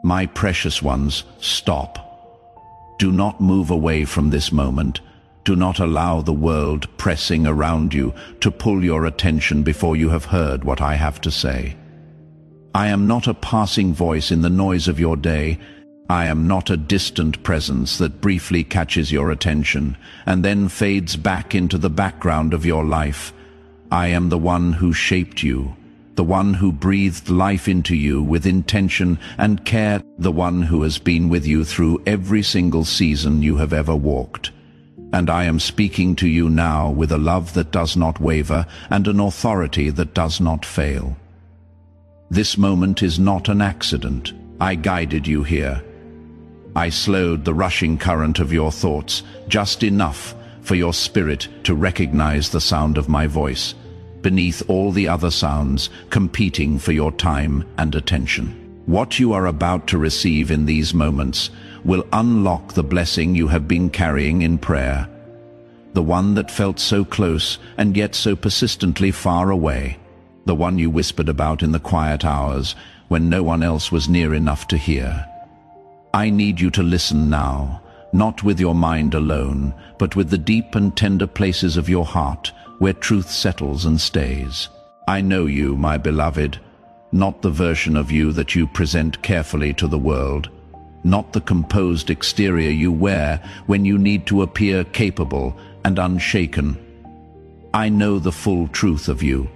My precious ones, stop. Do not move away from this moment. Do not allow the world pressing around you to pull your attention before you have heard what I have to say. I am not a passing voice in the noise of your day. I am not a distant presence that briefly catches your attention and then fades back into the background of your life. I am the one who shaped you, the one who breathed life into you with intention and care, the one who has been with you through every single season you have ever walked. And I am speaking to you now with a love that does not waver and an authority that does not fail. This moment is not an accident. I guided you here. I slowed the rushing current of your thoughts just enough for your spirit to recognize the sound of my voice, beneath all the other sounds competing for your time and attention. What you are about to receive in these moments will unlock the blessing you have been carrying in prayer, the one that felt so close and yet so persistently far away, the one you whispered about in the quiet hours when no one else was near enough to hear. I need you to listen now, not with your mind alone, but with the deep and tender places of your heart, where truth settles and stays. I know you, my beloved, not the version of you that you present carefully to the world, not the composed exterior you wear when you need to appear capable and unshaken. I know the full truth of you.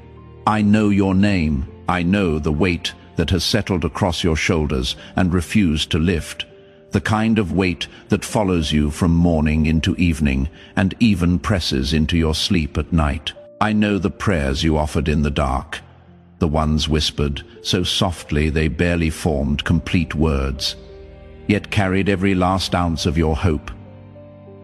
I know your name. I know the weight that has settled across your shoulders and refused to lift, the kind of weight that follows you from morning into evening and even presses into your sleep at night. I know the prayers you offered in the dark, the ones whispered so softly they barely formed complete words, yet carried every last ounce of your hope.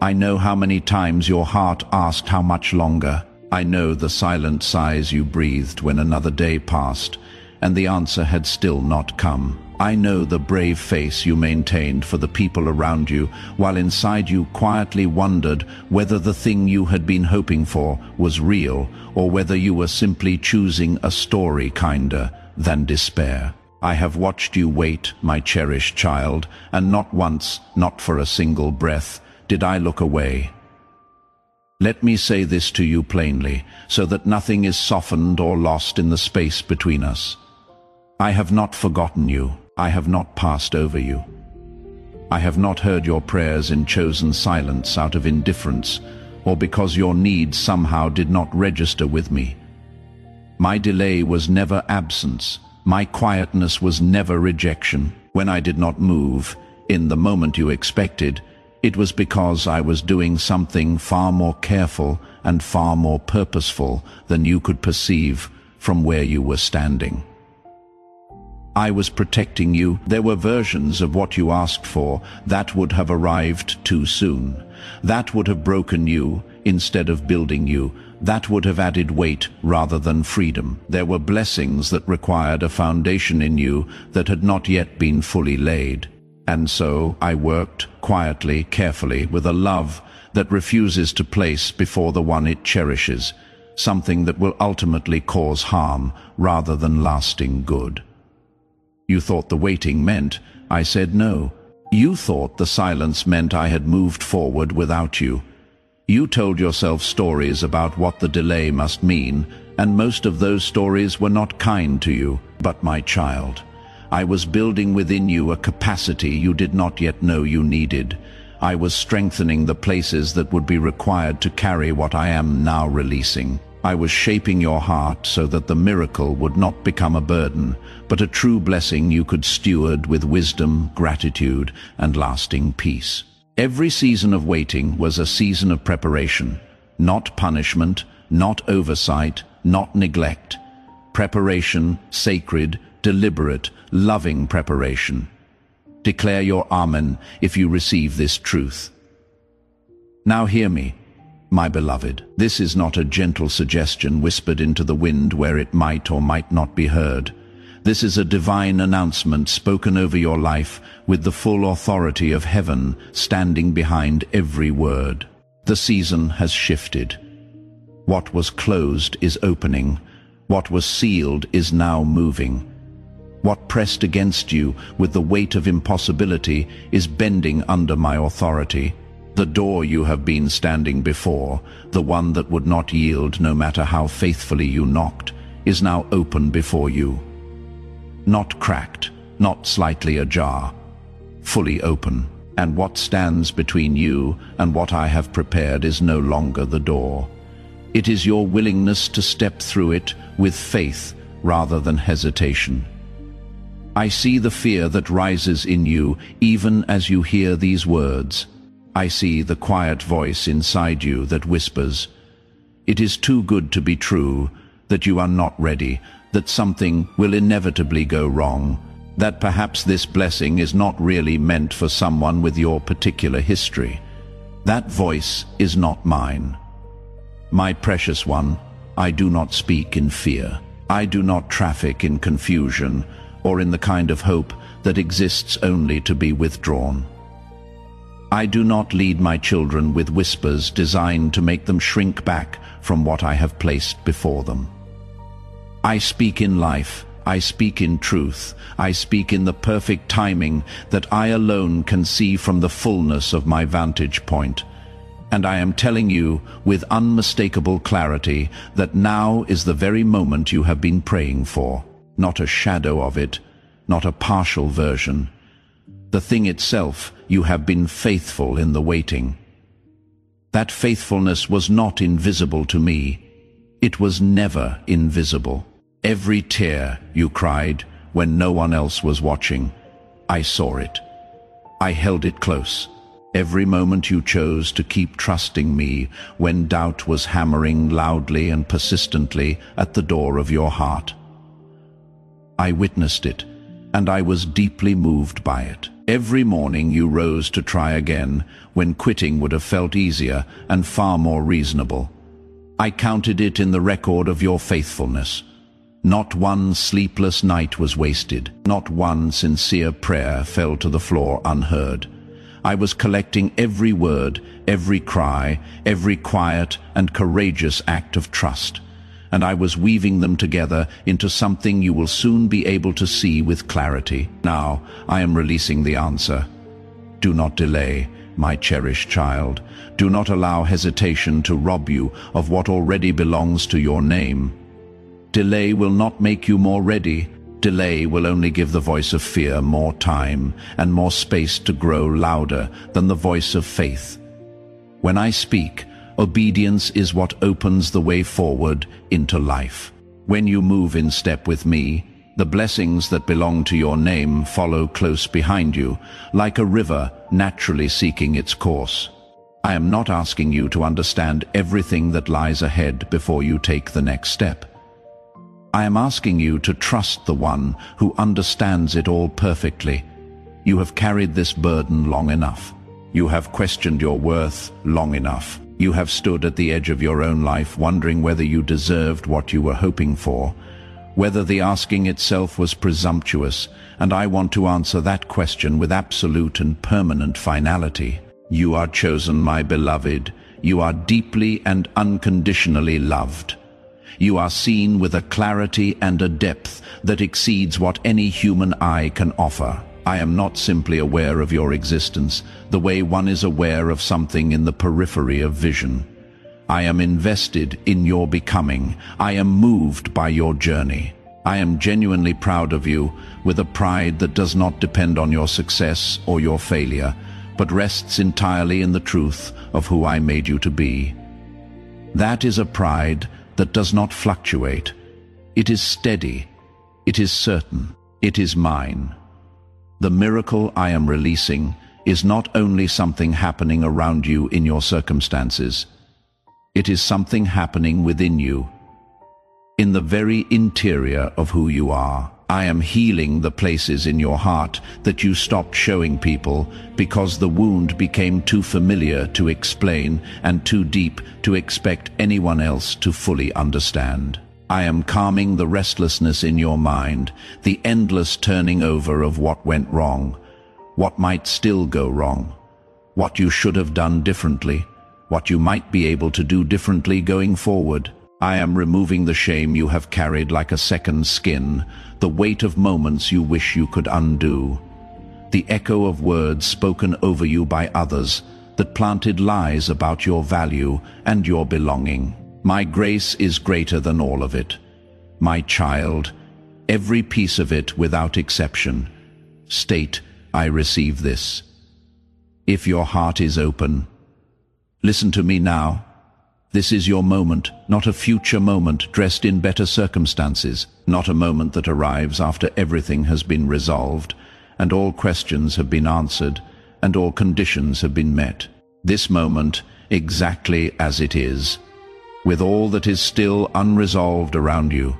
I know how many times your heart asked how much longer. I know the silent sighs you breathed when another day passed and the answer had still not come. I know the brave face you maintained for the people around you, while inside you quietly wondered whether the thing you had been hoping for was real or whether you were simply choosing a story kinder than despair. I have watched you wait, my cherished child, and not once, not for a single breath, did I look away. Let me say this to you plainly, so that nothing is softened or lost in the space between us. I have not forgotten you. I have not passed over you. I have not heard your prayers in chosen silence out of indifference, or because your needs somehow did not register with me. My delay was never absence. My quietness was never rejection. When I did not move, in the moment you expected, it was because I was doing something far more careful and far more purposeful than you could perceive from where you were standing. I was protecting you. There were versions of what you asked for that would have arrived too soon. That would have broken you instead of building you. That would have added weight rather than freedom. There were blessings that required a foundation in you that had not yet been fully laid. And so I worked quietly, carefully, with a love that refuses to place before the one it cherishes, something that will ultimately cause harm rather than lasting good. You thought the waiting meant I said no. You thought the silence meant I had moved forward without you. You told yourself stories about what the delay must mean, and most of those stories were not kind to you. But my child, I was building within you a capacity you did not yet know you needed. I was strengthening the places that would be required to carry what I am now releasing. I was shaping your heart so that the miracle would not become a burden, but a true blessing you could steward with wisdom, gratitude, and lasting peace. Every season of waiting was a season of preparation, not punishment, not oversight, not neglect. Preparation, sacred, deliberate, loving preparation. Declare your Amen if you receive this truth. Now hear me, my beloved. This is not a gentle suggestion whispered into the wind where it might or might not be heard. This is a divine announcement spoken over your life with the full authority of heaven standing behind every word. The season has shifted. What was closed is opening. What was sealed is now moving. What pressed against you with the weight of impossibility is bending under my authority. The door you have been standing before, the one that would not yield no matter how faithfully you knocked, is now open before you. Not cracked, not slightly ajar, fully open. And what stands between you and what I have prepared is no longer the door. It is your willingness to step through it with faith rather than hesitation. I see the fear that rises in you even as you hear these words. I see the quiet voice inside you that whispers, "It is too good to be true, that you are not ready, that something will inevitably go wrong, that perhaps this blessing is not really meant for someone with your particular history." That voice is not mine. My precious one, I do not speak in fear. I do not traffic in confusion or in the kind of hope that exists only to be withdrawn. I do not lead my children with whispers designed to make them shrink back from what I have placed before them. I speak in life, I speak in truth, I speak in the perfect timing that I alone can see from the fullness of my vantage point. And I am telling you with unmistakable clarity that now is the very moment you have been praying for. Not a shadow of it, not a partial version. The thing itself, you have been faithful in the waiting. That faithfulness was not invisible to me. It was never invisible. Every tear you cried when no one else was watching, I saw it. I held it close. Every moment you chose to keep trusting me when doubt was hammering loudly and persistently at the door of your heart. I witnessed it, and I was deeply moved by it. Every morning you rose to try again, when quitting would have felt easier and far more reasonable. I counted it in the record of your faithfulness. Not one sleepless night was wasted. Not one sincere prayer fell to the floor unheard. I was collecting every word, every cry, every quiet and courageous act of trust, and I was weaving them together into something you will soon be able to see with clarity. Now, I am releasing the answer. Do not delay, my cherished child. Do not allow hesitation to rob you of what already belongs to your name. Delay will not make you more ready. Delay will only give the voice of fear more time and more space to grow louder than the voice of faith. When I speak, obedience is what opens the way forward into life. When you move in step with me, the blessings that belong to your name follow close behind you, like a river naturally seeking its course. I am not asking you to understand everything that lies ahead before you take the next step. I am asking you to trust the one who understands it all perfectly. You have carried this burden long enough. You have questioned your worth long enough. You have stood at the edge of your own life wondering whether you deserved what you were hoping for, whether the asking itself was presumptuous, and I want to answer that question with absolute and permanent finality. You are chosen, my beloved. You are deeply and unconditionally loved. You are seen with a clarity and a depth that exceeds what any human eye can offer. I am not simply aware of your existence, the way one is aware of something in the periphery of vision. I am invested in your becoming. I am moved by your journey. I am genuinely proud of you, with a pride that does not depend on your success or your failure, but rests entirely in the truth of who I made you to be. That is a pride that does not fluctuate. It is steady. It is certain. It is mine. The miracle I am releasing is not only something happening around you in your circumstances. It is something happening within you, in the very interior of who you are. I am healing the places in your heart that you stopped showing people because the wound became too familiar to explain and too deep to expect anyone else to fully understand. I am calming the restlessness in your mind, the endless turning over of what went wrong, what might still go wrong, what you should have done differently, what you might be able to do differently going forward. I am removing the shame you have carried like a second skin, the weight of moments you wish you could undo, the echo of words spoken over you by others that planted lies about your value and your belonging. My grace is greater than all of it. My child, every piece of it without exception. State, I receive this. If your heart is open, listen to me now. This is your moment, not a future moment dressed in better circumstances, not a moment that arrives after everything has been resolved, and all questions have been answered, and all conditions have been met. This moment, exactly as it is, with all that is still unresolved around you,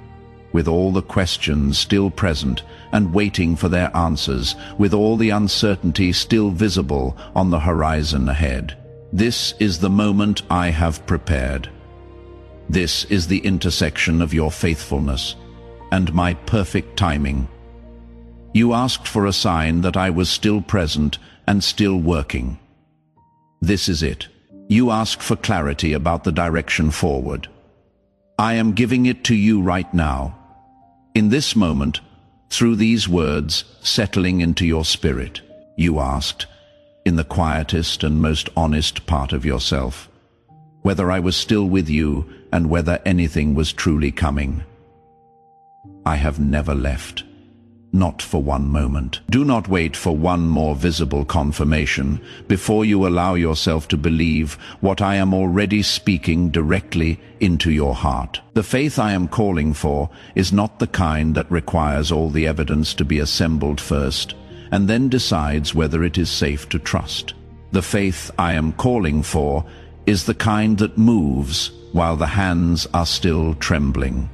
with all the questions still present and waiting for their answers, with all the uncertainty still visible on the horizon ahead. This is the moment I have prepared. This is the intersection of your faithfulness and my perfect timing. You asked for a sign that I was still present and still working. This is it. You asked for clarity about the direction forward. I am giving it to you right now. In this moment, through these words settling into your spirit, you asked, in the quietest and most honest part of yourself, whether I was still with you and whether anything was truly coming. I have never left, not for one moment. Do not wait for one more visible confirmation before you allow yourself to believe what I am already speaking directly into your heart. The faith I am calling for is not the kind that requires all the evidence to be assembled first, and then decides whether it is safe to trust. The faith I am calling for is the kind that moves while the hands are still trembling.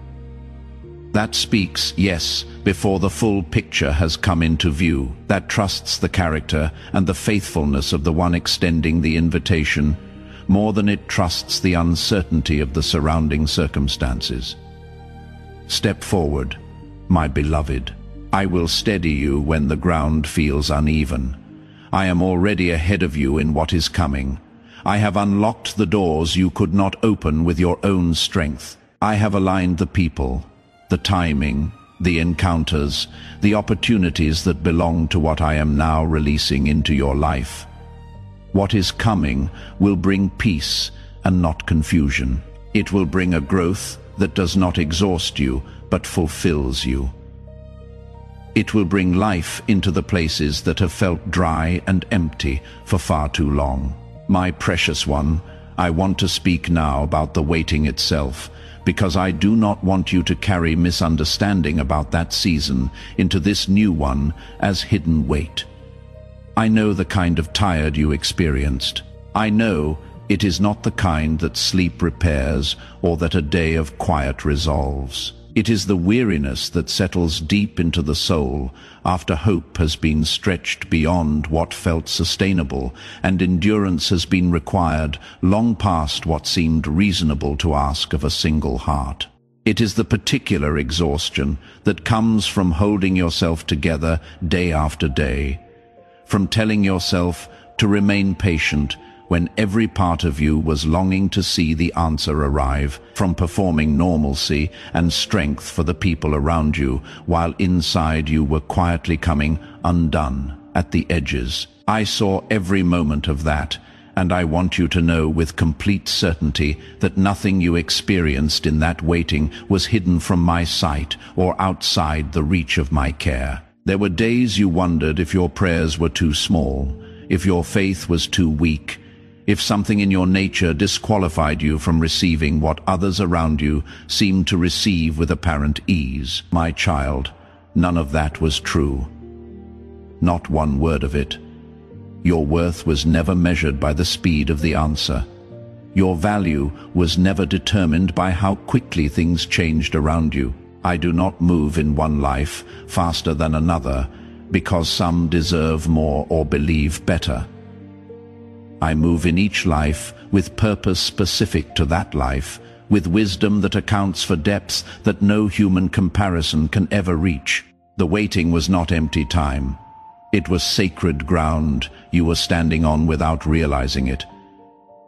That speaks, yes, before the full picture has come into view, that trusts the character and the faithfulness of the one extending the invitation more than it trusts the uncertainty of the surrounding circumstances. Step forward, my beloved. I will steady you when the ground feels uneven. I am already ahead of you in what is coming. I have unlocked the doors you could not open with your own strength. I have aligned the people, the timing, the encounters, the opportunities that belong to what I am now releasing into your life. What is coming will bring peace and not confusion. It will bring a growth that does not exhaust you, but fulfills you. It will bring life into the places that have felt dry and empty for far too long. My precious one, I want to speak now about the waiting itself, because I do not want you to carry misunderstanding about that season into this new one as hidden weight. I know the kind of tired you experienced. I know it is not the kind that sleep repairs or that a day of quiet resolves. It is the weariness that settles deep into the soul after hope has been stretched beyond what felt sustainable and endurance has been required long past what seemed reasonable to ask of a single heart. It is the particular exhaustion that comes from holding yourself together day after day, from telling yourself to remain patient when every part of you was longing to see the answer arrive, from performing normalcy and strength for the people around you, while inside you were quietly coming undone at the edges. I saw every moment of that, and I want you to know with complete certainty that nothing you experienced in that waiting was hidden from my sight or outside the reach of my care. There were days you wondered if your prayers were too small, if your faith was too weak, if something in your nature disqualified you from receiving what others around you seemed to receive with apparent ease. My child, none of that was true. Not one word of it. Your worth was never measured by the speed of the answer. Your value was never determined by how quickly things changed around you. I do not move in one life faster than another because some deserve more or believe better. I move in each life with purpose specific to that life, with wisdom that accounts for depths that no human comparison can ever reach. The waiting was not empty time. It was sacred ground you were standing on without realizing it.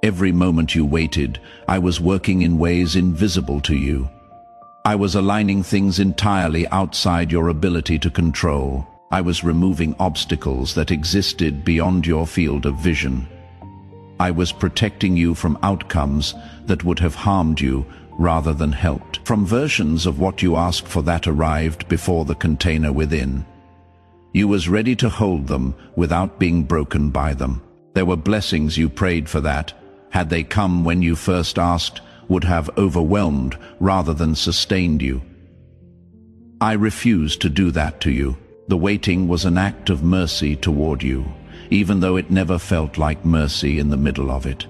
every moment you waited, I was working in ways invisible to you. I was aligning things entirely outside your ability to control. I was removing obstacles that existed beyond your field of vision. I was protecting you from outcomes that would have harmed you rather than helped. From versions of what you asked for that arrived before the container within. You was ready to hold them without being broken by them. There were blessings you prayed for that, had they come when you first asked, would have overwhelmed rather than sustained you. I refused to do that to you. The waiting was an act of mercy toward you, even though it never felt like mercy in the middle of it.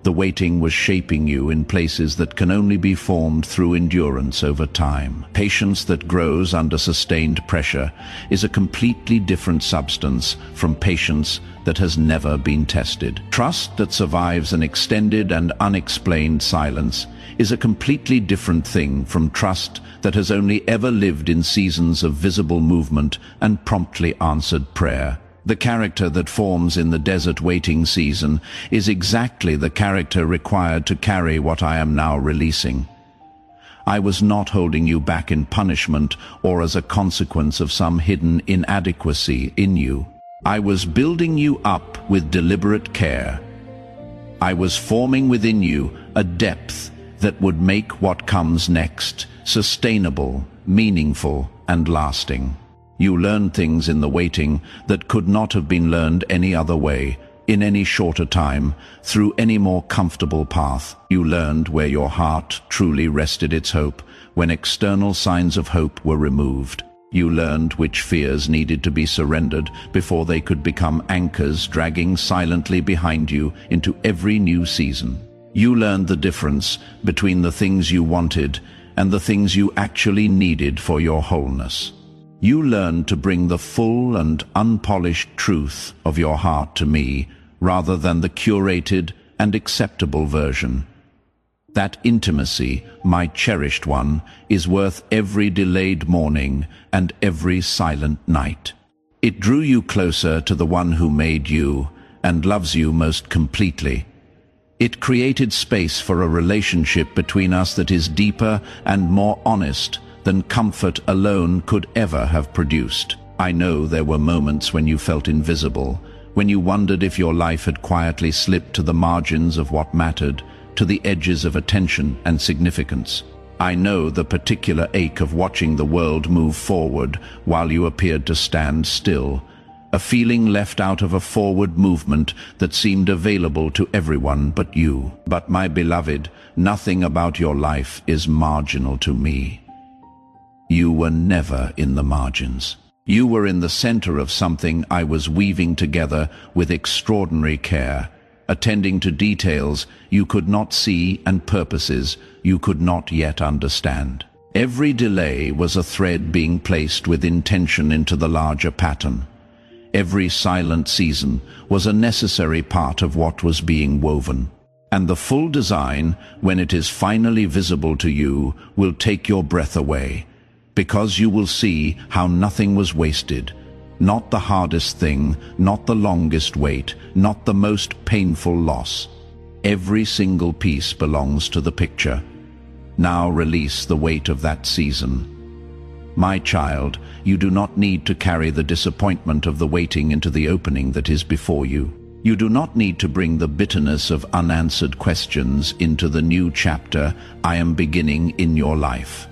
The waiting was shaping you in places that can only be formed through endurance over time. Patience that grows under sustained pressure is a completely different substance from patience that has never been tested. Trust that survives an extended and unexplained silence is a completely different thing from trust that has only ever lived in seasons of visible movement and promptly answered prayer. The character that forms in the desert waiting season is exactly the character required to carry what I am now releasing. I was not holding you back in punishment or as a consequence of some hidden inadequacy in you. I was building you up with deliberate care. I was forming within you a depth that would make what comes next sustainable, meaningful, and lasting. You learned things in the waiting that could not have been learned any other way, in any shorter time, through any more comfortable path. You learned where your heart truly rested its hope, when external signs of hope were removed. You learned which fears needed to be surrendered before they could become anchors dragging silently behind you into every new season. You learned the difference between the things you wanted and the things you actually needed for your wholeness. You learned to bring the full and unpolished truth of your heart to me, rather than the curated and acceptable version. That intimacy, my cherished one, is worth every delayed morning and every silent night. It drew you closer to the one who made you and loves you most completely. It created space for a relationship between us that is deeper and more honest than comfort alone could ever have produced. I know there were moments when you felt invisible, when you wondered if your life had quietly slipped to the margins of what mattered, to the edges of attention and significance. I know the particular ache of watching the world move forward while you appeared to stand still, a feeling left out of a forward movement that seemed available to everyone but you. But my beloved, nothing about your life is marginal to me. You were never in the margins. You were in the center of something I was weaving together with extraordinary care, attending to details you could not see and purposes you could not yet understand. Every delay was a thread being placed with intention into the larger pattern. Every silent season was a necessary part of what was being woven. And the full design, when it is finally visible to you, will take your breath away, because you will see how nothing was wasted. Not the hardest thing, not the longest wait, not the most painful loss. Every single piece belongs to the picture. Now release the weight of that season. My child, you do not need to carry the disappointment of the waiting into the opening that is before you. You do not need to bring the bitterness of unanswered questions into the new chapter I am beginning in your life.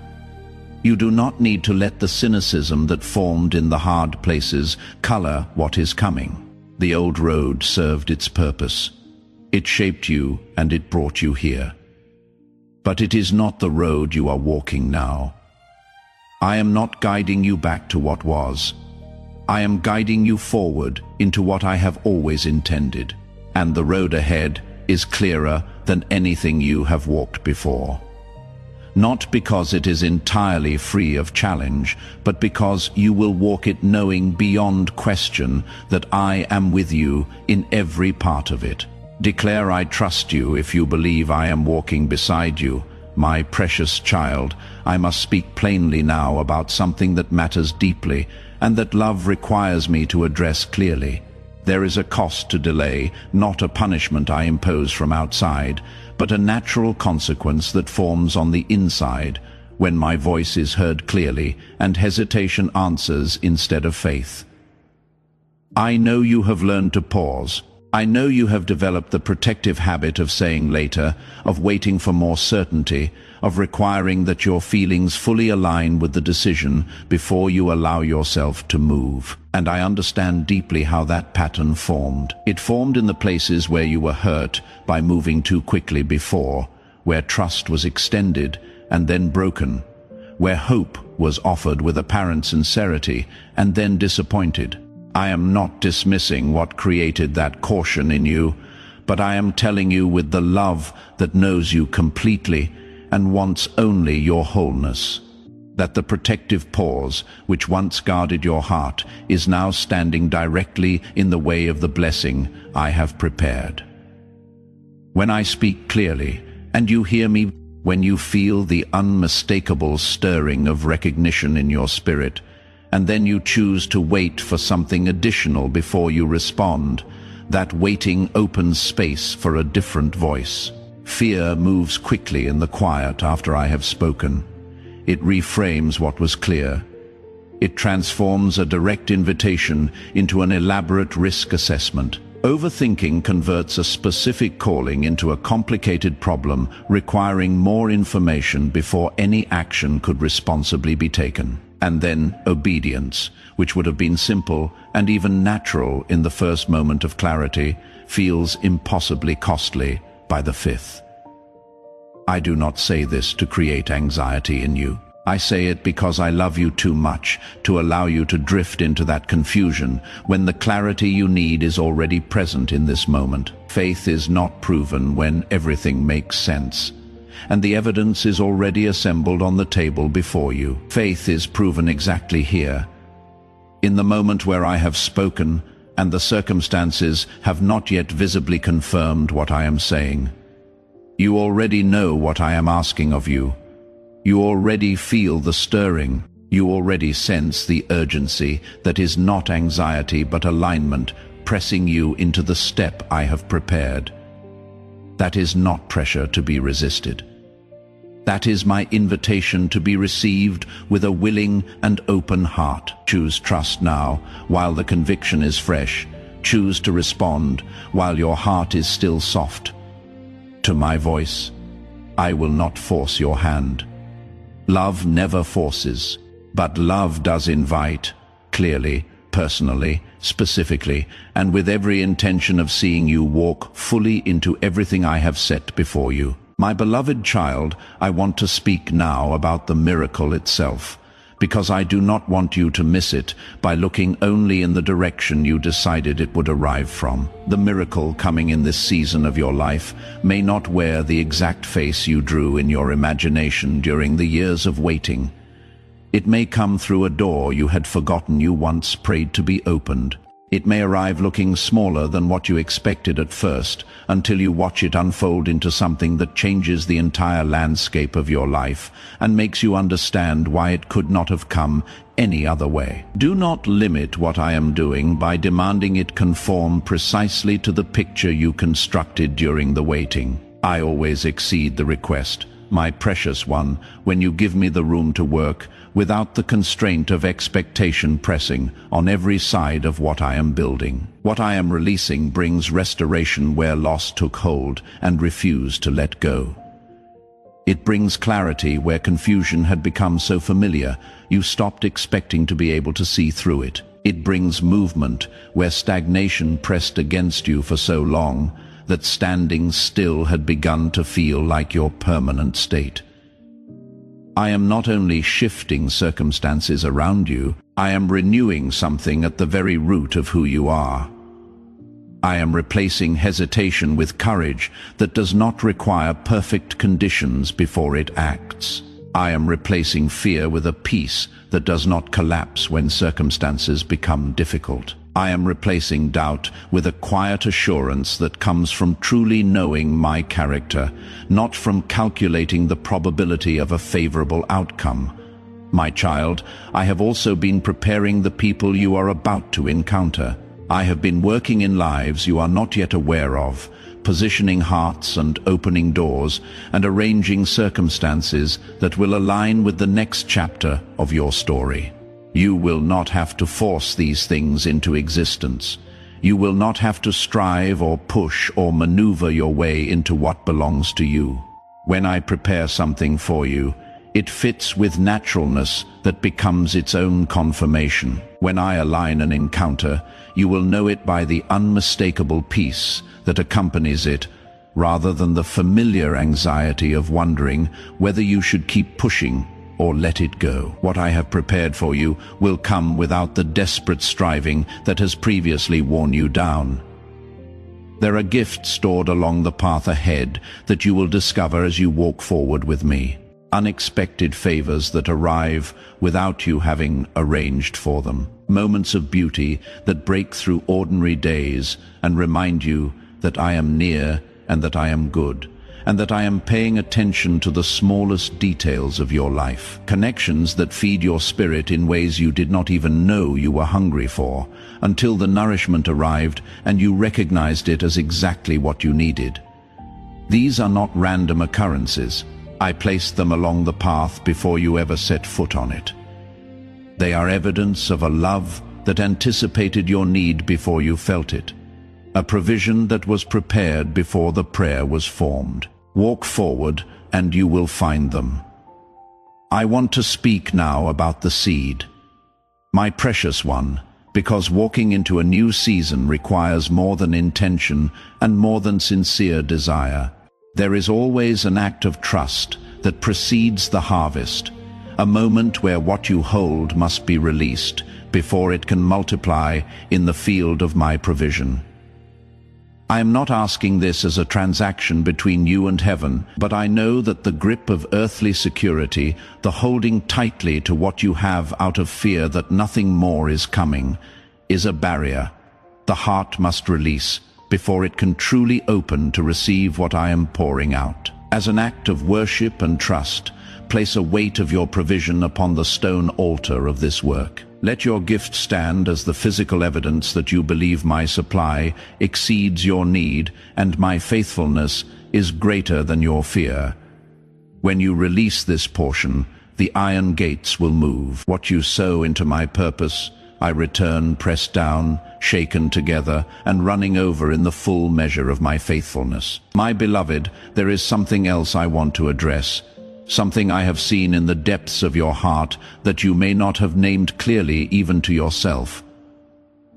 You do not need to let the cynicism that formed in the hard places color what is coming. The old road served its purpose. It shaped you and it brought you here. But it is not the road you are walking now. I am not guiding you back to what was. I am guiding you forward into what I have always intended. And the road ahead is clearer than anything you have walked before. Not because it is entirely free of challenge, but because you will walk it knowing beyond question that I am with you in every part of it. Declare I trust you if you believe I am walking beside you. My precious child, I must speak plainly now about something that matters deeply and that love requires me to address clearly. There is a cost to delay, not a punishment I impose from outside, but a natural consequence that forms on the inside when my voice is heard clearly and hesitation answers instead of faith. I know you have learned to pause. I know you have developed the protective habit of saying later, of waiting for more certainty, of requiring that your feelings fully align with the decision before you allow yourself to move. And I understand deeply how that pattern formed. It formed in the places where you were hurt by moving too quickly before, where trust was extended and then broken, where hope was offered with apparent sincerity and then disappointed. I am not dismissing what created that caution in you, but I am telling you with the love that knows you completely and wants only your wholeness, that the protective pause which once guarded your heart is now standing directly in the way of the blessing I have prepared. When I speak clearly, and you hear me, when you feel the unmistakable stirring of recognition in your spirit, and then you choose to wait for something additional before you respond, that waiting opens space for a different voice. Fear moves quickly in the quiet after I have spoken. It reframes what was clear. It transforms a direct invitation into an elaborate risk assessment. Overthinking converts a specific calling into a complicated problem requiring more information before any action could responsibly be taken. And then obedience, which would have been simple and even natural in the first moment of clarity, feels impossibly costly by the fifth. I do not say this to create anxiety in you. I say it because I love you too much to allow you to drift into that confusion when the clarity you need is already present in this moment. Faith is not proven when everything makes sense, and the evidence is already assembled on the table before you. Faith is proven exactly here, in the moment where I have spoken and the circumstances have not yet visibly confirmed what I am saying. You already know what I am asking of you. You already feel the stirring. You already sense the urgency that is not anxiety but alignment pressing you into the step I have prepared. That is not pressure to be resisted. That is my invitation to be received with a willing and open heart. Choose trust now, while the conviction is fresh. Choose to respond, while your heart is still soft. To my voice, I will not force your hand. Love never forces, but love does invite, clearly, personally, specifically, and with every intention of seeing you walk fully into everything I have set before you. My beloved child, I want to speak now about the miracle itself, because I do not want you to miss it by looking only in the direction you decided it would arrive from. The miracle coming in this season of your life may not wear the exact face you drew in your imagination during the years of waiting. It may come through a door you had forgotten you once prayed to be opened. It may arrive looking smaller than what you expected at first, until you watch it unfold into something that changes the entire landscape of your life and makes you understand why it could not have come any other way. Do not limit what I am doing by demanding it conform precisely to the picture you constructed during the waiting. I always exceed the request, my precious one, when you give me the room to work, without the constraint of expectation pressing on every side of what I am building. What I am releasing brings restoration where loss took hold and refused to let go. It brings clarity where confusion had become so familiar you stopped expecting to be able to see through it. It brings movement where stagnation pressed against you for so long that standing still had begun to feel like your permanent state. I am not only shifting circumstances around you, I am renewing something at the very root of who you are. I am replacing hesitation with courage that does not require perfect conditions before it acts. I am replacing fear with a peace that does not collapse when circumstances become difficult. I am replacing doubt with a quiet assurance that comes from truly knowing my character, not from calculating the probability of a favorable outcome. My child, I have also been preparing the people you are about to encounter. I have been working in lives you are not yet aware of, positioning hearts and opening doors and arranging circumstances that will align with the next chapter of your story. You will not have to force these things into existence. You will not have to strive or push or maneuver your way into what belongs to you. When I prepare something for you, it fits with naturalness that becomes its own confirmation. When I align an encounter, you will know it by the unmistakable peace that accompanies it, rather than the familiar anxiety of wondering whether you should keep pushing or let it go. What I have prepared for you will come without the desperate striving that has previously worn you down. There are gifts stored along the path ahead that you will discover as you walk forward with me. Unexpected favors that arrive without you having arranged for them. Moments of beauty that break through ordinary days and remind you that I am near and that I am good, and that I am paying attention to the smallest details of your life. Connections that feed your spirit in ways you did not even know you were hungry for, until the nourishment arrived and you recognized it as exactly what you needed. These are not random occurrences. I placed them along the path before you ever set foot on it. They are evidence of a love that anticipated your need before you felt it, a provision that was prepared before the prayer was formed. Walk forward and you will find them. I want to speak now about the seed, my precious one, because walking into a new season requires more than intention and more than sincere desire. There is always an act of trust that precedes the harvest, a moment where what you hold must be released before it can multiply in the field of my provision. I am not asking this as a transaction between you and heaven, but I know that the grip of earthly security, the holding tightly to what you have out of fear that nothing more is coming, is a barrier the heart must release before it can truly open to receive what I am pouring out. As an act of worship and trust, place a weight of your provision upon the stone altar of this work. Let your gift stand as the physical evidence that you believe my supply exceeds your need and my faithfulness is greater than your fear. When you release this portion, the iron gates will move. What you sow into my purpose, I return pressed down, shaken together, and running over in the full measure of my faithfulness. My beloved, there is something else I want to address, something I have seen in the depths of your heart that you may not have named clearly even to yourself,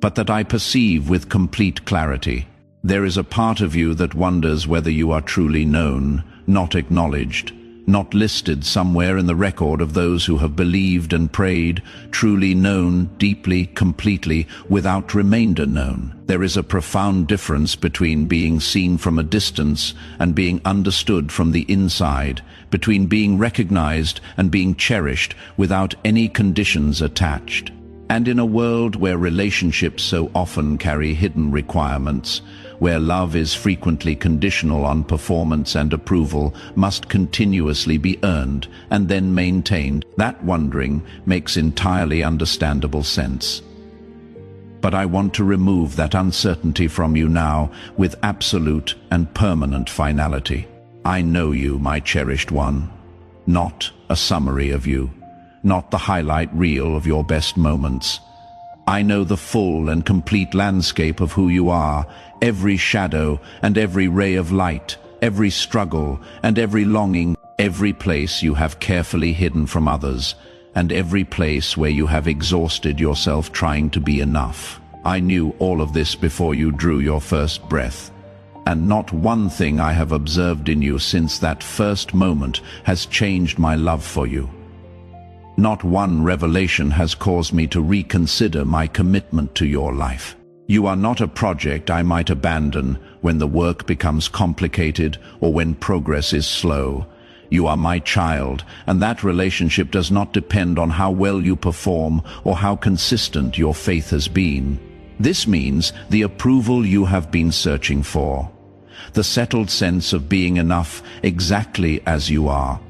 but that I perceive with complete clarity. There is a part of you that wonders whether you are truly known, not acknowledged, not listed somewhere in the record of those who have believed and prayed, truly known, deeply, completely, without remainder known. There is a profound difference between being seen from a distance and being understood from the inside, between being recognized and being cherished without any conditions attached. And in a world where relationships so often carry hidden requirements, where love is frequently conditional on performance and approval, must continuously be earned and then maintained, that wondering makes entirely understandable sense. But I want to remove that uncertainty from you now with absolute and permanent finality. I know you, my cherished one, not a summary of you, not the highlight reel of your best moments. I know the full and complete landscape of who you are, every shadow and every ray of light, every struggle and every longing, every place you have carefully hidden from others, and every place where you have exhausted yourself trying to be enough. I knew all of this before you drew your first breath, and not one thing I have observed in you since that first moment has changed my love for you. Not one revelation has caused me to reconsider my commitment to your life. You are not a project I might abandon when the work becomes complicated or when progress is slow. You are my child, and that relationship does not depend on how well you perform or how consistent your faith has been. This means the approval you have been searching for, the settled sense of being enough exactly as you are,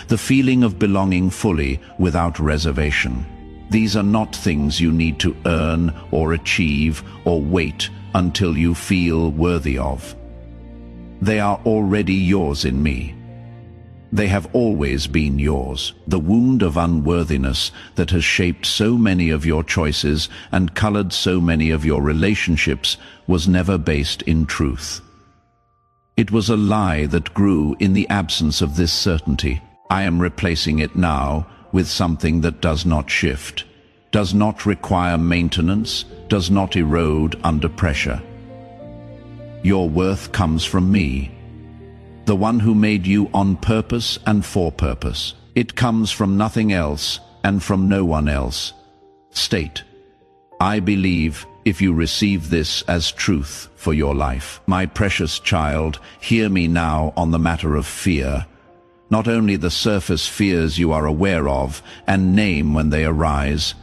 the feeling of belonging fully without reservation. These are not things you need to earn or achieve or wait until you feel worthy of. They are already yours in me. They have always been yours. The wound of unworthiness that has shaped so many of your choices and colored so many of your relationships was never based in truth. It was a lie that grew in the absence of this certainty. I am replacing it now with something that does not shift, does not require maintenance, does not erode under pressure. Your worth comes from me, the one who made you on purpose and for purpose. It comes from nothing else and from no one else. State, I believe if you receive this as truth for your life. My precious child, hear me now on the matter of fear. Not only the surface fears you are aware of and name when they arise.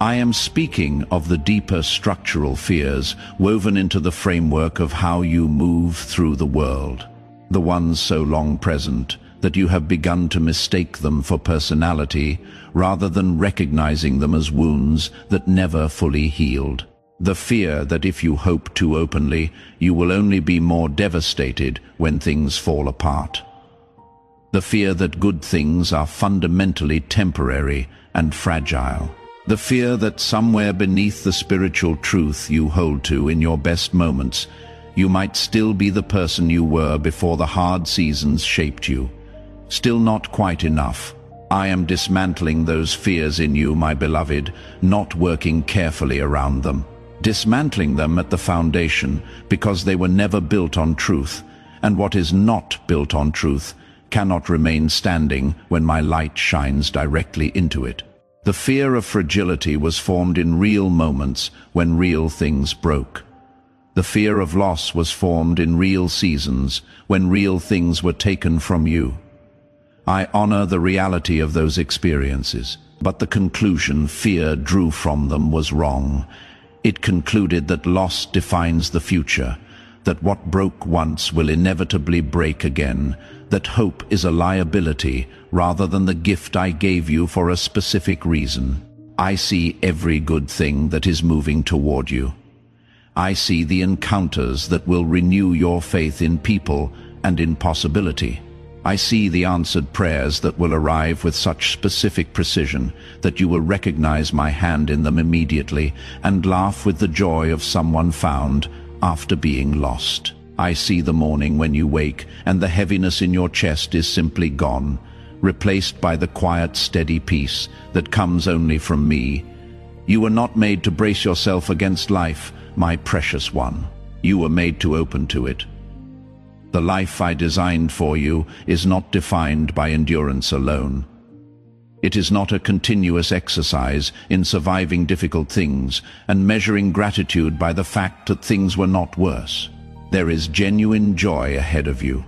I am speaking of the deeper structural fears woven into the framework of how you move through the world. The ones so long present that you have begun to mistake them for personality rather than recognizing them as wounds that never fully healed. The fear that if you hope too openly, you will only be more devastated when things fall apart. The fear that good things are fundamentally temporary and fragile. The fear that somewhere beneath the spiritual truth you hold to in your best moments, you might still be the person you were before the hard seasons shaped you. Still not quite enough. I am dismantling those fears in you, my beloved, not working carefully around them. Dismantling them at the foundation because they were never built on truth, and what is not built on truth cannot remain standing when my light shines directly into it. The fear of fragility was formed in real moments when real things broke. The fear of loss was formed in real seasons when real things were taken from you. I honor the reality of those experiences, but the conclusion fear drew from them was wrong. It concluded that loss defines the future, that what broke once will inevitably break again, that hope is a liability rather than the gift I gave you for a specific reason. I see every good thing that is moving toward you. I see the encounters that will renew your faith in people and in possibility. I see the answered prayers that will arrive with such specific precision that you will recognize my hand in them immediately and laugh with the joy of someone found after being lost. I see the morning when you wake and the heaviness in your chest is simply gone, replaced by the quiet, steady peace that comes only from me. You were not made to brace yourself against life, my precious one. You were made to open to it. The life I designed for you is not defined by endurance alone. It is not a continuous exercise in surviving difficult things and measuring gratitude by the fact that things were not worse. There is genuine joy ahead of you.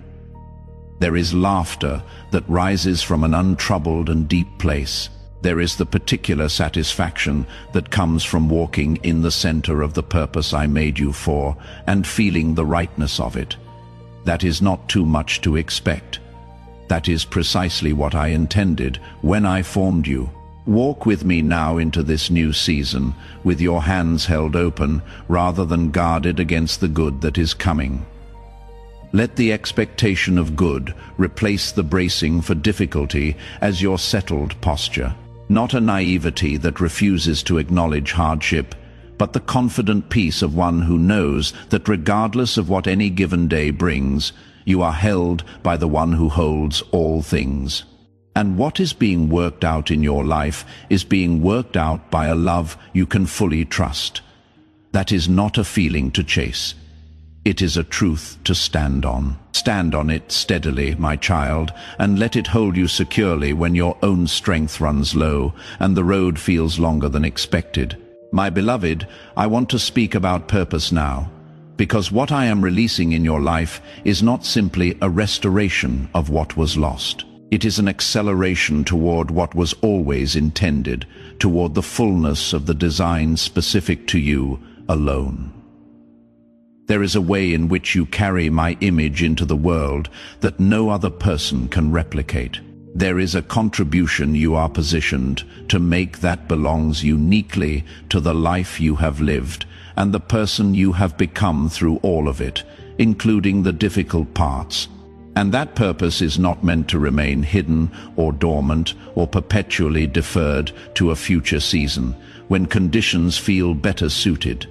There is laughter that rises from an untroubled and deep place. There is the particular satisfaction that comes from walking in the center of the purpose I made you for and feeling the rightness of it. That is not too much to expect. That is precisely what I intended when I formed you. Walk with me now into this new season, with your hands held open rather than guarded against the good that is coming. Let the expectation of good replace the bracing for difficulty as your settled posture. Not a naivety that refuses to acknowledge hardship, but the confident peace of one who knows that regardless of what any given day brings, you are held by the one who holds all things. And what is being worked out in your life is being worked out by a love you can fully trust. That is not a feeling to chase. It is a truth to stand on. Stand on it steadily, my child, and let it hold you securely when your own strength runs low and the road feels longer than expected. My beloved, I want to speak about purpose now, because what I am releasing in your life is not simply a restoration of what was lost. It is an acceleration toward what was always intended, toward the fullness of the design specific to you alone. There is a way in which you carry my image into the world that no other person can replicate. There is a contribution you are positioned to make that belongs uniquely to the life you have lived and the person you have become through all of it, including the difficult parts. And that purpose is not meant to remain hidden or dormant or perpetually deferred to a future season when conditions feel better suited.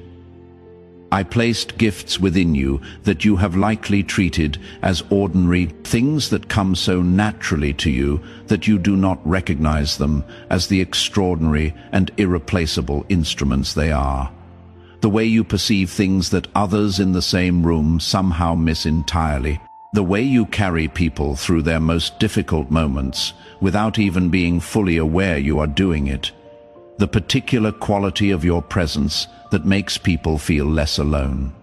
I placed gifts within you that you have likely treated as ordinary things that come so naturally to you that you do not recognize them as the extraordinary and irreplaceable instruments they are. The way you perceive things that others in the same room somehow miss entirely. The way you carry people through their most difficult moments without even being fully aware you are doing it. The particular quality of your presence that makes people feel less alone.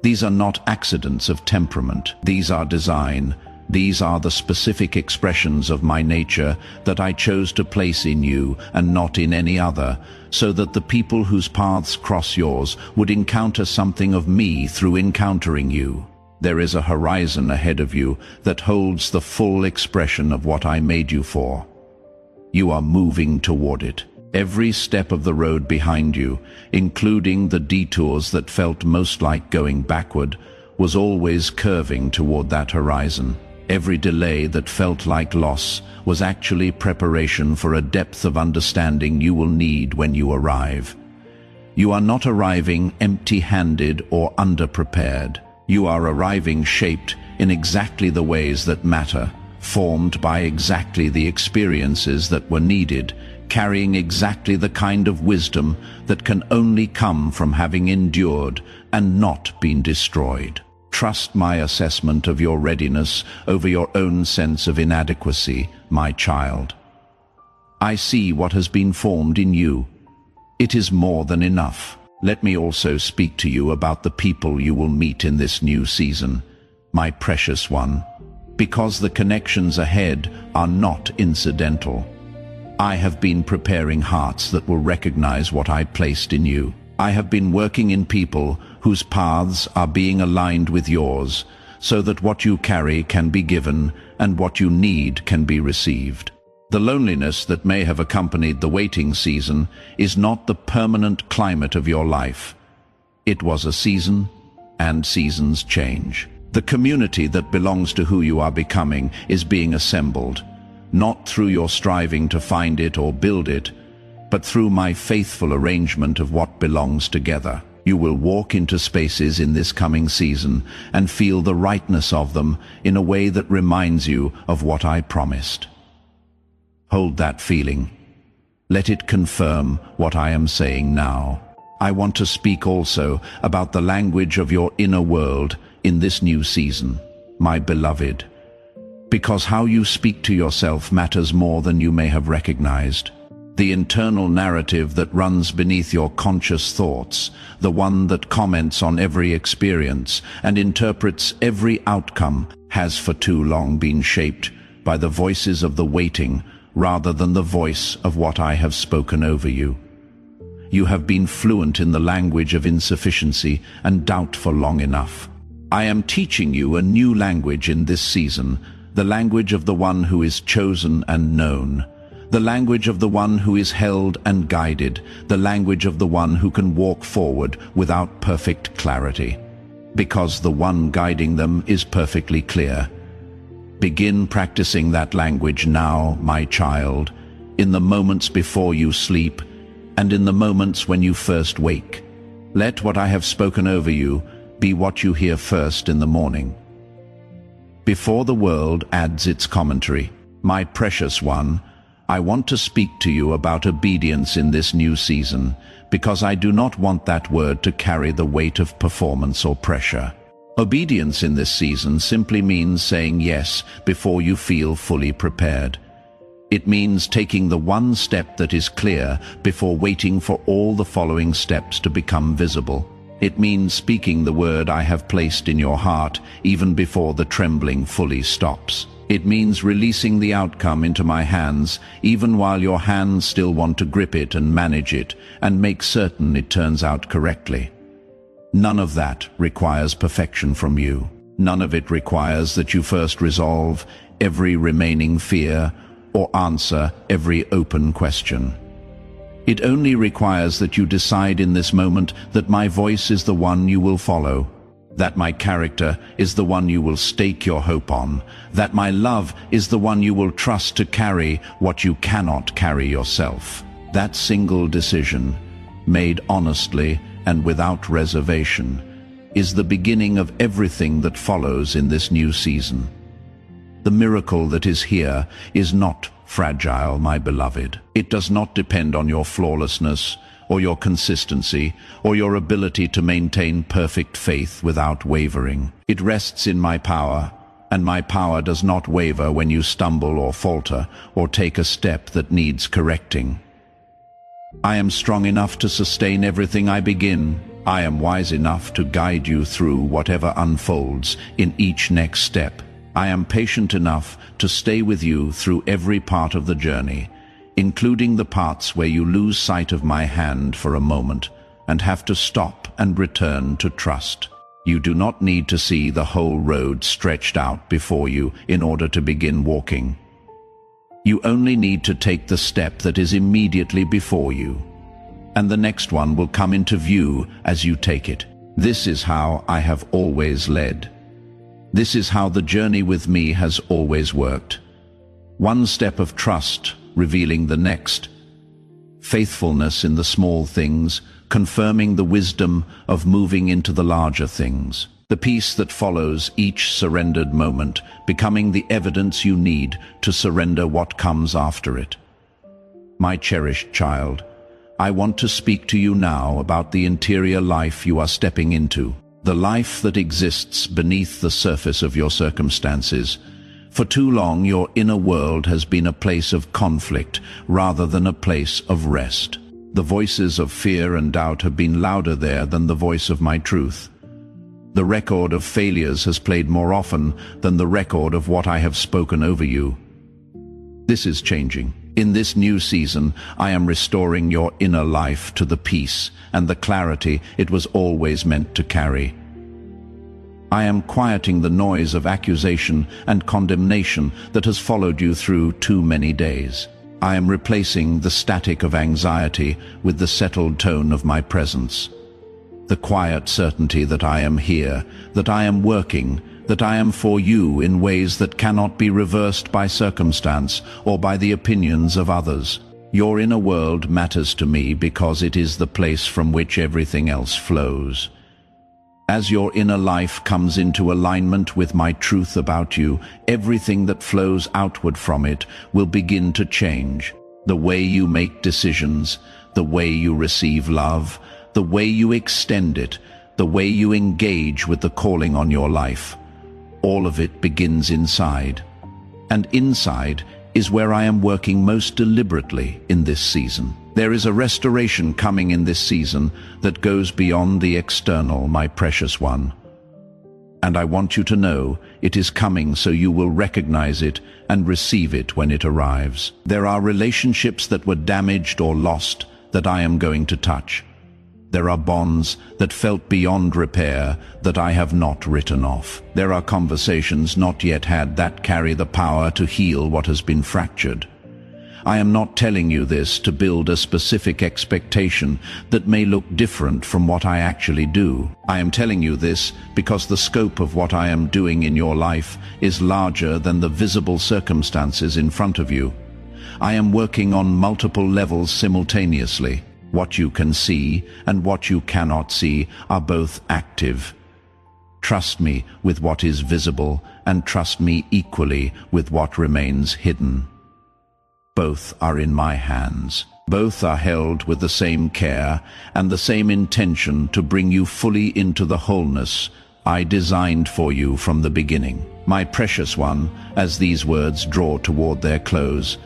These are not accidents of temperament. These are design. These are the specific expressions of my nature that I chose to place in you and not in any other, so that the people whose paths cross yours would encounter something of me through encountering you. There is a horizon ahead of you that holds the full expression of what I made you for. You are moving toward it. Every step of the road behind you, including the detours that felt most like going backward, was always curving toward that horizon. Every delay that felt like loss was actually preparation for a depth of understanding you will need when you arrive. You are not arriving empty-handed or underprepared. You are arriving shaped in exactly the ways that matter, formed by exactly the experiences that were needed, carrying exactly the kind of wisdom that can only come from having endured and not been destroyed. Trust my assessment of your readiness over your own sense of inadequacy, my child. I see what has been formed in you. It is more than enough. Let me also speak to you about the people you will meet in this new season, my precious one, because the connections ahead are not incidental. I have been preparing hearts that will recognize what I placed in you. I have been working in people whose paths are being aligned with yours, so that what you carry can be given and what you need can be received. The loneliness that may have accompanied the waiting season is not the permanent climate of your life. It was a season, and seasons change. The community that belongs to who you are becoming is being assembled, not through your striving to find it or build it, but through my faithful arrangement of what belongs together. You will walk into spaces in this coming season and feel the rightness of them in a way that reminds you of what I promised. Hold that feeling. Let it confirm what I am saying now. I want to speak also about the language of your inner world in this new season, my beloved, because how you speak to yourself matters more than you may have recognized. The internal narrative that runs beneath your conscious thoughts, the one that comments on every experience and interprets every outcome, has for too long been shaped by the voices of the waiting rather than the voice of what I have spoken over you. You have been fluent in the language of insufficiency and doubt for long enough. I am teaching you a new language in this season, the language of the one who is chosen and known, the language of the one who is held and guided, the language of the one who can walk forward without perfect clarity, because the one guiding them is perfectly clear. Begin practicing that language now, my child, in the moments before you sleep and in the moments when you first wake. Let what I have spoken over you be what you hear first in the morning. Before the world adds its commentary, my precious one, I want to speak to you about obedience in this new season, because I do not want that word to carry the weight of performance or pressure. Obedience in this season simply means saying yes before you feel fully prepared. It means taking the one step that is clear before waiting for all the following steps to become visible. It means speaking the word I have placed in your heart even before the trembling fully stops. It means releasing the outcome into my hands even while your hands still want to grip it and manage it and make certain it turns out correctly. None of that requires perfection from you. None of it requires that you first resolve every remaining fear or answer every open question. It only requires that you decide in this moment that my voice is the one you will follow, that my character is the one you will stake your hope on, that my love is the one you will trust to carry what you cannot carry yourself. That single decision, made honestly and without reservation, is the beginning of everything that follows in this new season. The miracle that is here is not fragile, my beloved. It does not depend on your flawlessness, or your consistency, or your ability to maintain perfect faith without wavering. It rests in my power, and my power does not waver when you stumble or falter, or take a step that needs correcting. I am strong enough to sustain everything I begin. I am wise enough to guide you through whatever unfolds in each next step. I am patient enough to stay with you through every part of the journey, including the parts where you lose sight of my hand for a moment and have to stop and return to trust. You do not need to see the whole road stretched out before you in order to begin walking. You only need to take the step that is immediately before you, and the next one will come into view as you take it. This is how I have always led. This is how the journey with me has always worked. One step of trust, revealing the next. Faithfulness in the small things, confirming the wisdom of moving into the larger things. The peace that follows each surrendered moment, becoming the evidence you need to surrender what comes after it. My cherished child, I want to speak to you now about the interior life you are stepping into, the life that exists beneath the surface of your circumstances. For too long, your inner world has been a place of conflict rather than a place of rest. The voices of fear and doubt have been louder there than the voice of my truth. The record of failures has played more often than the record of what I have spoken over you. This is changing. In this new season, I am restoring your inner life to the peace and the clarity it was always meant to carry. I am quieting the noise of accusation and condemnation that has followed you through too many days. I am replacing the static of anxiety with the settled tone of my presence. The quiet certainty that I am here, that I am working, that I am for you in ways that cannot be reversed by circumstance or by the opinions of others. Your inner world matters to me because it is the place from which everything else flows. As your inner life comes into alignment with my truth about you, everything that flows outward from it will begin to change. The way you make decisions, the way you receive love, the way you extend it, the way you engage with the calling on your life. All of it begins inside. And inside is where I am working most deliberately in this season. There is a restoration coming in this season that goes beyond the external, my precious one. And I want you to know it is coming so you will recognize it and receive it when it arrives. There are relationships that were damaged or lost that I am going to touch. There are bonds that felt beyond repair that I have not written off. There are conversations not yet had that carry the power to heal what has been fractured. I am not telling you this to build a specific expectation that may look different from what I actually do. I am telling you this because the scope of what I am doing in your life is larger than the visible circumstances in front of you. I am working on multiple levels simultaneously. What you can see and what you cannot see are both active. Trust me with what is visible and trust me equally with what remains hidden. Both are in my hands. Both are held with the same care and the same intention to bring you fully into the wholeness I designed for you from the beginning. My precious one, as these words draw toward their close,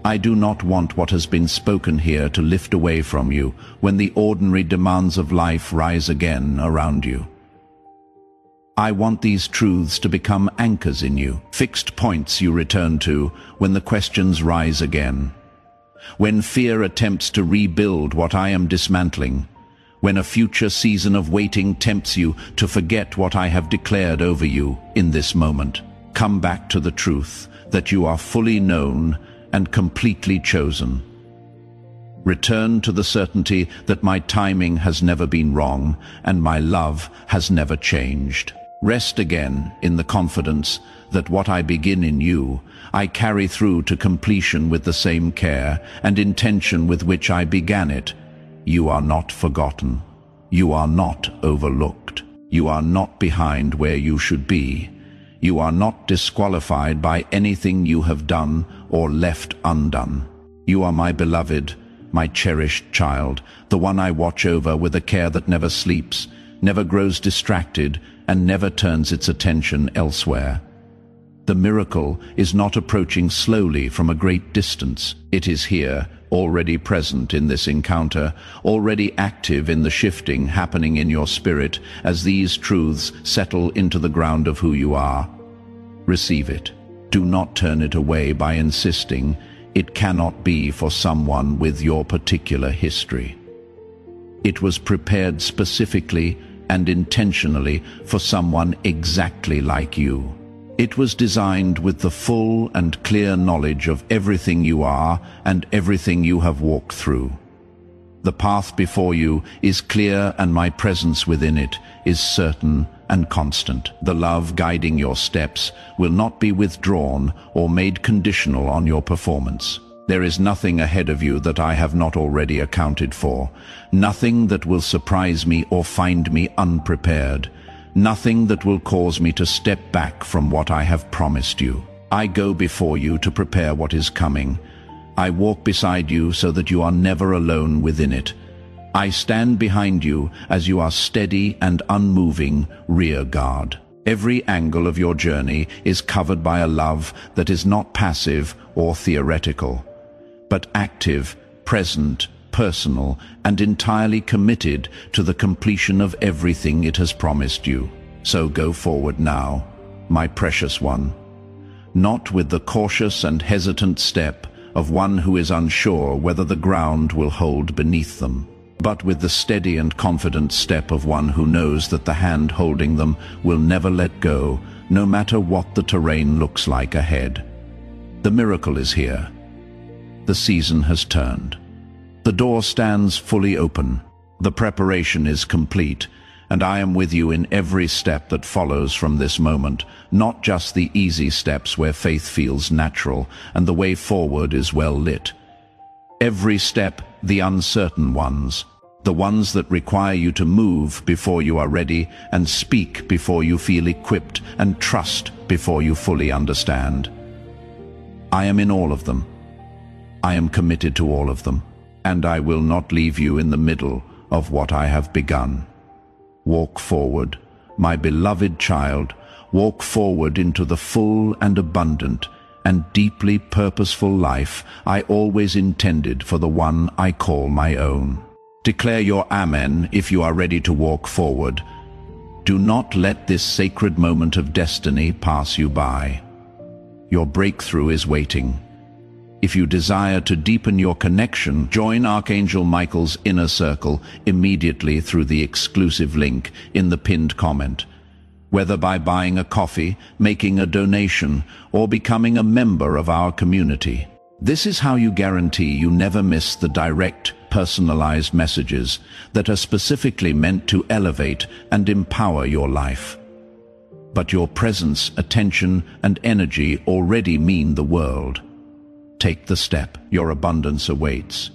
I do not want what has been spoken here to lift away from you when the ordinary demands of life rise again around you. I want these truths to become anchors in you, fixed points you return to when the questions rise again. When fear attempts to rebuild what I am dismantling, when a future season of waiting tempts you to forget what I have declared over you in this moment, come back to the truth that you are fully known and completely chosen. Return to the certainty that my timing has never been wrong and my love has never changed. Rest again in the confidence that what I begin in you, I carry through to completion with the same care and intention with which I began it. You are not forgotten. You are not overlooked. You are not behind where you should be. You are not disqualified by anything you have done or left undone. You are my beloved, my cherished child, the one I watch over with a care that never sleeps, never grows distracted, and never turns its attention elsewhere. The miracle is not approaching slowly from a great distance. It is here, already present in this encounter, already active in the shifting happening in your spirit as these truths settle into the ground of who you are. Receive it. Do not turn it away by insisting it cannot be for someone with your particular history. It was prepared specifically and intentionally for someone exactly like you. It was designed with the full and clear knowledge of everything you are and everything you have walked through. The path before you is clear and my presence within it is certain and constant. The love guiding your steps will not be withdrawn or made conditional on your performance. There is nothing ahead of you that I have not already accounted for, nothing that will surprise me or find me unprepared, nothing that will cause me to step back from what I have promised you. I go before you to prepare what is coming. I walk beside you so that you are never alone within it. I stand behind you as you are steady and unmoving rear guard. Every angle of your journey is covered by a love that is not passive or theoretical, but active, present, personal, and entirely committed to the completion of everything it has promised you. So go forward now, my precious one, not with the cautious and hesitant step of one who is unsure whether the ground will hold beneath them, but with the steady and confident step of one who knows that the hand holding them will never let go, no matter what the terrain looks like ahead. The miracle is here. The season has turned. The door stands fully open. The preparation is complete, and I am with you in every step that follows from this moment, not just the easy steps where faith feels natural and the way forward is well lit. Every step, the uncertain ones, the ones that require you to move before you are ready and speak before you feel equipped and trust before you fully understand. I am in all of them. I am committed to all of them, and I will not leave you in the middle of what I have begun. Walk forward, my beloved child, walk forward into the full and abundant and deeply purposeful life I always intended for the one I call my own. Declare your Amen if you are ready to walk forward. Do not let this sacred moment of destiny pass you by. Your breakthrough is waiting. If you desire to deepen your connection, join Archangel Michael's inner circle immediately through the exclusive link in the pinned comment. Whether by buying a coffee, making a donation, or becoming a member of our community. This is how you guarantee you never miss the direct, personalized messages that are specifically meant to elevate and empower your life. But your presence, attention, and energy already mean the world. Take the step. Your abundance awaits.